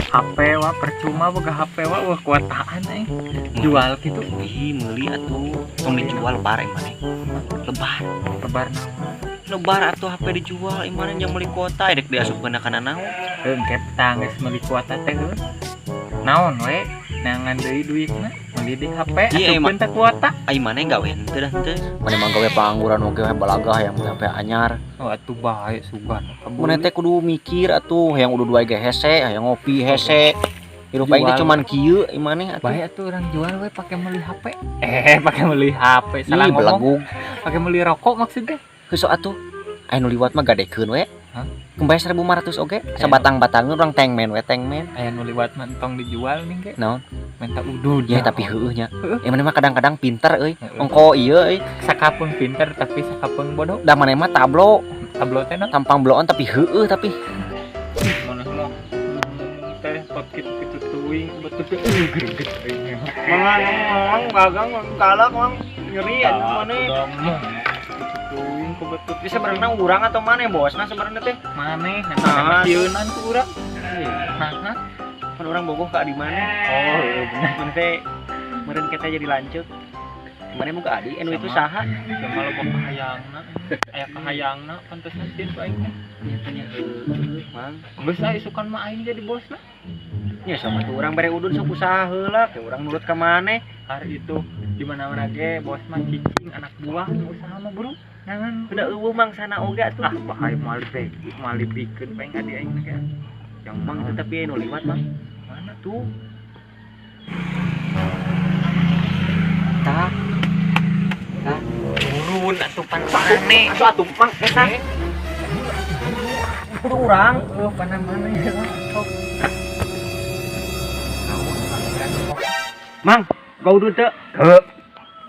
HP wah percuma boga HP wah kuataan jual gitu. Ih meuli atuh tong dijual lebar mana lebar Lebar naon. lebar atuh HP dijual imana nya meuli kuota dek diasupkeun kana naon Engke tangis meuli kuota teh naon we nangan deui duitna meuli di HP Iya, asupkeun teh kuota. ai mana gawe henteu dah henteu Mana mah gawe pangangguran oge we balagah yang sampai anyar. Oh atuh bae sugan. Mana teh kudu mikir atuh yang udah dua ge hese, yang ngopi hese. Hirup aing teh Jual. cuman kieu imane atuh. Bae atuh orang jual we pakai meuli HP. Pakai meuli HP salah Ih ngomong. belagug. Pakai meuli rokok maksudnya. Geus atuh. Aya nu liwat mah gadekeun we. Hah? Kembali 1.500 oge. Sabatang-batangna urang tengmen we tengmen. Aya nu liwat mah entong dijual ning ge. Naon? Minta udud Ya tapi heueuh nya. Heueuh. Mana mah kadang-kadang pinter euy. Heueuh. Ongko ieu euy. Sakapeung pinter tapi sakapeung bodoh. Da mana mah tablo, Tablo teh naon? tampang bloon tapi heueuh tapi. Mana mah teh pot kitu tuing betul teh greget aing. mang gagang galak mang nyeri Mana? Tuing ku betul Ini sebenarnya urang atau mana bosna sebenarnya teh maneh Nah. kieunan ku urang. Nah, kan orang bogoh ka di mana oh bener. mana teh meureun kita jadi lanjut mana mau ke adi anu itu saha Cuma lo kahayangna, aya kahayangna pantesna situ aing teh. nyatanya mang Geus aya isukan mah aing jadi bosna. nya sama tuh orang bare udun sok usaha heula ke urang nurut ka maneh Hari itu di mana-mana ge bos mah cicing anak buah nu usaha mah buru. Jangan udah eueuh mang sana oge atuh bahaya malih pikeun paing adi aing ge. Yang mang tetapi anu liwat mang mana tuh? Tah. Turun atuh pan-pane. atuh mang eta kudu urang Pana-mana ya. mang gak udud teu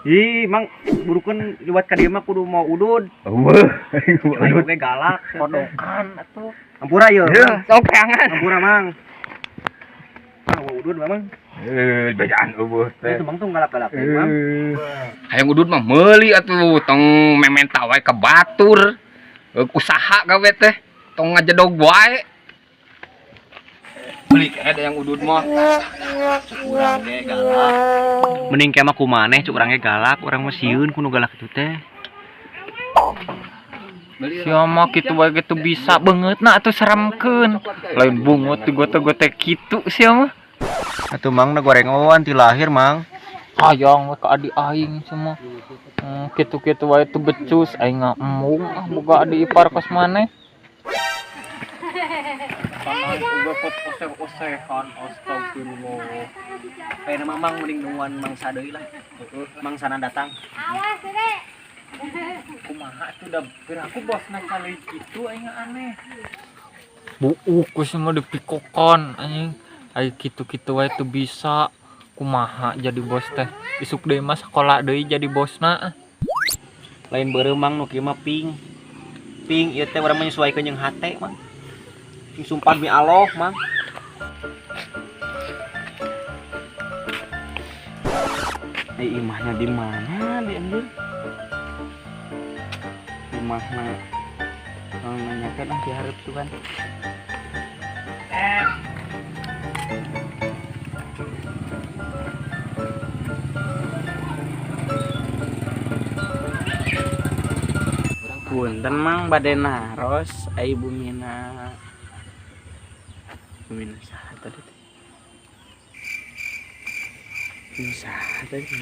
ih mang burukeun liwat ka dieu mah kudu mau udud udud we galak Kodokan atuh. ampura yeuh Sok kangen. ampura mang mang udud mang bejaan eueuh teh. itu mang tuh galak-galak mang Hayang udud mah meuli atuh tong mementa wae ka batur. Usaha gawe teh tong ngajedog wae. Meuli kae ada yang udud mah. urang ge galak mending kemah kumaneh cuk urang ge galak urang mah sieun kudu galak itu teh Sia mah kitu wae gitu bisa beungeutna atuh seremkeun. Lain bungut gote-gote kitu sia mah. Atuh mang na goreng wawan ti lahir mang. Hayang we ka adi aing semua. Kitu-kitu wae tuh becus aing ngamung boga adi ipar kos maneh. Udah pot oseh-osehan astagfirullah. kayak nama mang mending nuan mangsa deui lah mangsana datang Awas, Dek. Kumaha tuh da aku bosna kali kitu aing aneh. Buuk ku semua dipikokon anjing. Ai kitu-kitu wae tuh bisa. Kumaha jadi bos teh. Isuk deui mah sakola deui jadi bosna. lain beureuh mang nu kieu mah ping ieu teh urang menyesuaikeun jeung hate mang ping sumpah demi Allah mang imahnya di mana di anjir imahna nanyakeun dihareup tuh kan punten mang bade naros ai bumina saha tadi bumina saha tadi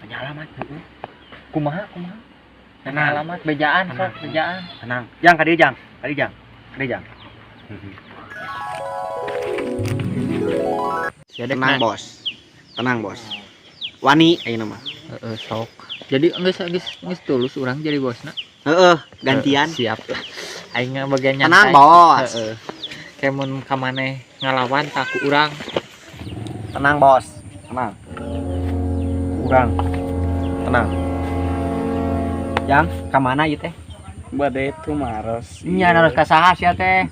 Tanya alamat. Kumaha? Tanya alamat bejaan sok bejaan. tenang jang ka dieu jang tenang bos wani ayeuna mah Sok. Jadi geus tulus urang jadi bosna. heeh gantian Siap. Aing bagian tenang nyantai. bos Kemun ka maneh ngalawan ka ku urang. tenang bos tenang urang tenang jang ka mana ieu teh Bade itu maros. nya naros ka saha sia teh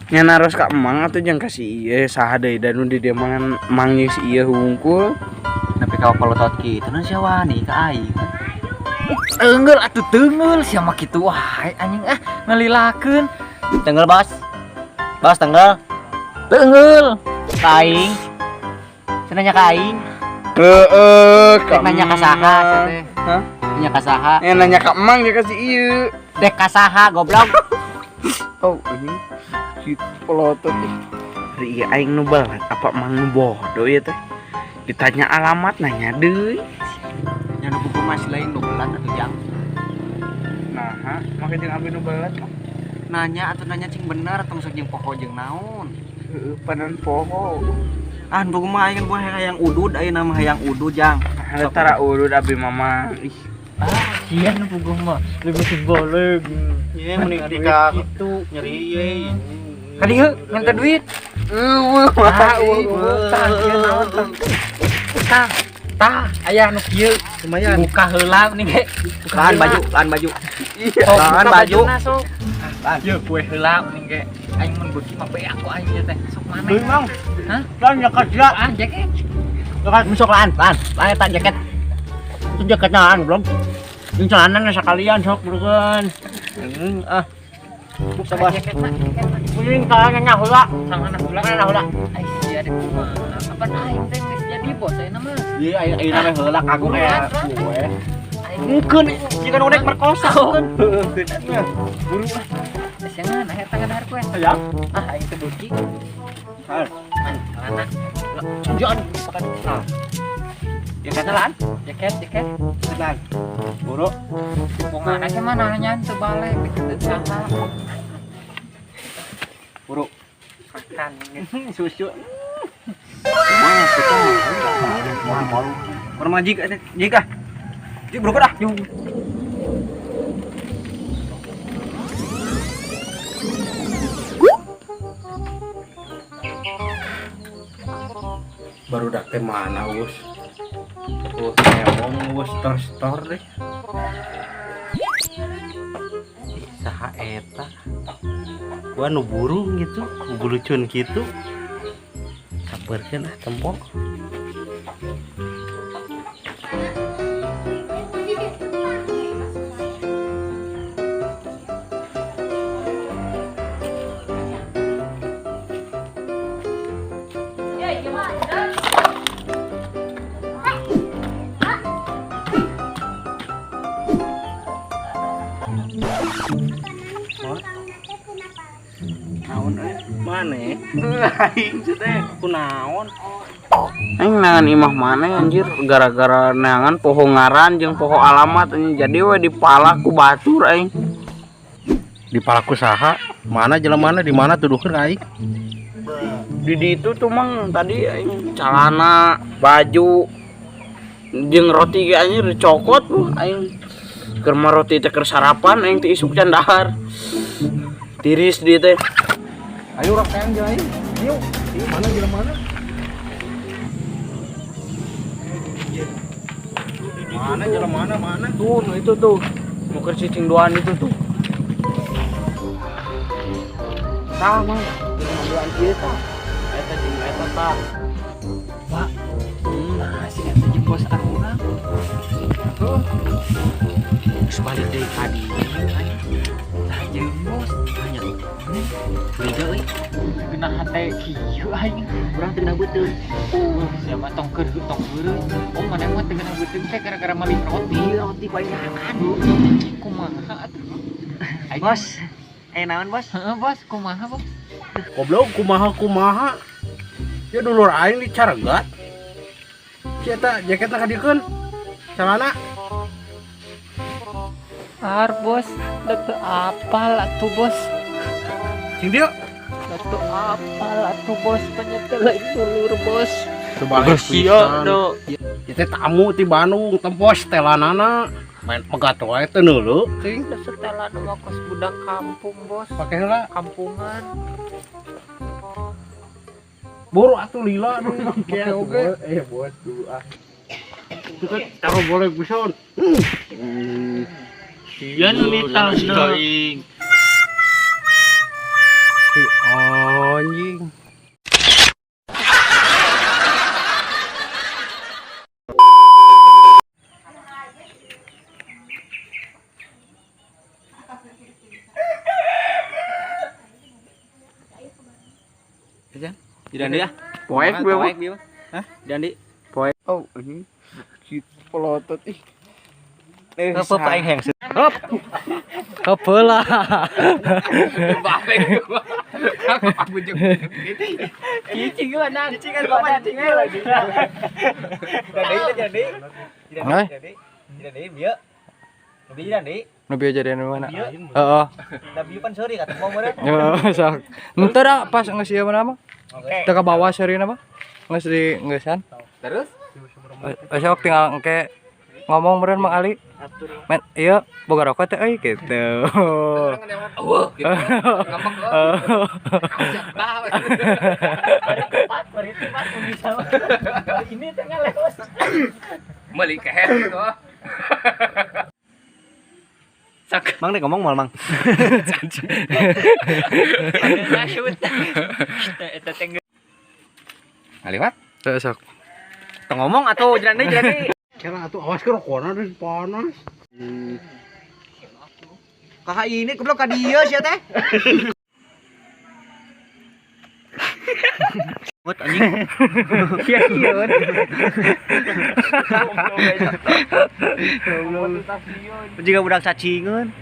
Nya naros ka emang atuh jeung kasih ieu saha deui da nu di dieu mang geus ieu hungkul. Tapi kalau polotot kitu nu sia wani ka aing. Teungeul atuh teungeul sia mah kitu wae anjing ngalilakeun. Tenggel bos. Bos tenggel. Teungeul. Kaing. Cenanya kaing. Dek nanya ka saha teh. Hah? Nanya ka saha? Nanya ka emang dia kasih ieu. Dek ka saha goblok. Oh, ini si pelotot nih. Hari ieu aing nu balat apa emang nu bodoh ya teh. Ditanya alamat nanya deui. Nya nu buku masih lain nu belat atuh jang. Nah, make jeung abi nu balat mah. Nanya atau nanya cing bener atau masuk jeung poho jeung naon. Heueuh panan poho. Ah, buku mah aing buah hayang udud ayeuna mah hayang udud jang. Tara urut abi mama. Ih, Sia nu puguh mah lebih simbolik. Ye mending dika kitu nyeri ye. Kadieu minta duit. Tah ieu naon tah. Tah aya nu kieu lumayan. Buka heula nih ge. Lahan baju. Lahan baju. Ieu kue heula nih ge. Aing mun beuki mah beak ku aing teh. Sok mana? Deui mang. Hah? Lan jaket sia. Jaket. Masuk lahan eta jaket. Itu jaketnya lahan belum. Jeung celananya sakalian sok burukeun. Coba jaket mah. Kuring tangannya heula. Tanganna heula. Ai sia deh kumaha. Apa aing teh geus jadi bos ayeuna mah. Ieu ayeuna mah heula kagum ya. Mungkin jika unek merkosa kan. Buru ah. Siangan aya tangan har kue. Ya. Aing teh beuki. Celana. Jangan pakai nah. Jaket lan, Jaket. lan. Buru. Pongana ke mana nyan teu balik deket saha. Buru. Makan Susu. Mana kita malu. Orang jika. Jik buru dah. Yuk. baru dak teh mana us. Terus emong us stor deh. Saha eta? Gua nu burung gitu, nu bulucun gitu. Saperkeun tempok. Mana? Aing teh kunaon? Aing nangan imah mana anjir gara-gara nangan poho ngaran jeung poho alamat anjing jadi we dipalaku batur aing. Dipalaku saha? Mana jelemana di mana tuduhkeun aing? Di ditu tuh mang tadi aing celana, baju jeung roti ge anjir dicokot tuh aing. Keur mah roti teh keur sarapan aing teh isuk can dahar. Tiris di teh. Ayo rok sayang jalan. Ayo. Mana jelemana? Mana jelemana mana? Tuh, no itu tuh. Mau ke cicing doan itu tuh. Sama. Doan kita. Eta jeung eta tah. Pak. Nah, si eta jeung bos urang. Tuh. Geus balik deui ka dieu. Tah jeung bos tanya. Beda euy. Kena hate kieu aing. Urang teu beuteung. Siapa tong keur tong heureus. Oh, mana mah teu kena beuteung teh gara-gara malih roti payangan. Kumaha atuh? Bos. Naon bos? Heeh, bos, kumaha, bos? Goblok kumaha. Ya dulur aing dicaregat. Si eta jaketna kadiekeun. Celana. Bos, dak teu apal atuh, bos. Cing dieu. Dak teu apal atuh, bos. Ternyata lain dulur, bos. Sebalik pisan. do. Itu tamu di Bandung tempos telanana main pegat wae teu neuleuh cing. Da setelan mah kos budak kampung, bos. Pake heula Kampungan. buru atuh lila oke oke buat tuh ah itu kan taruh boleh buson Iya nita si anjing Jidan dia. Poek gue mah. dia. Hah? Jidan di. Oh, ini pelotot ih. Apa paling heng? Hop heula. Balik gua. Aku jeung Cicing gua nan, cicing kan bapak cicing lagi. Jadi. Hai. Jadi bieu. Lebih jidan di. Nu bieu jadi anu mana? Bieu. Heeh. Da bieu pan seuri kata mau meureun. Heeh, sok. Entar dah pas geus ieu mana mah? Oke. Teu ka bawah seurina mah? Geus di geussan. Terus? Sok tinggal engke ngomong meureun Mang Ali. Men, iya boga rokok teh euy gitu. Eueuh gitu. Ngambek Ini tengah lewat. meuli kehet gitu. Mang deh ngomong mal mang. Ngaliwat? Teu sok. Tong ngomong atau jidan deui. Kira atuh awas ke rokona deui panas. Kakak ini goblok ka dieu sia teh. Buat anjing. Kieu. Jika budak cacingeun.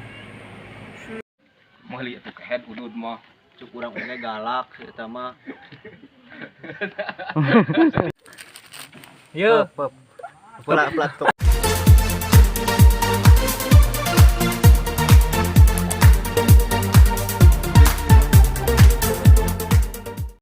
Meuli atuh kehet udud mah. Cuk urang oge galak eta mah. Ye. Pelak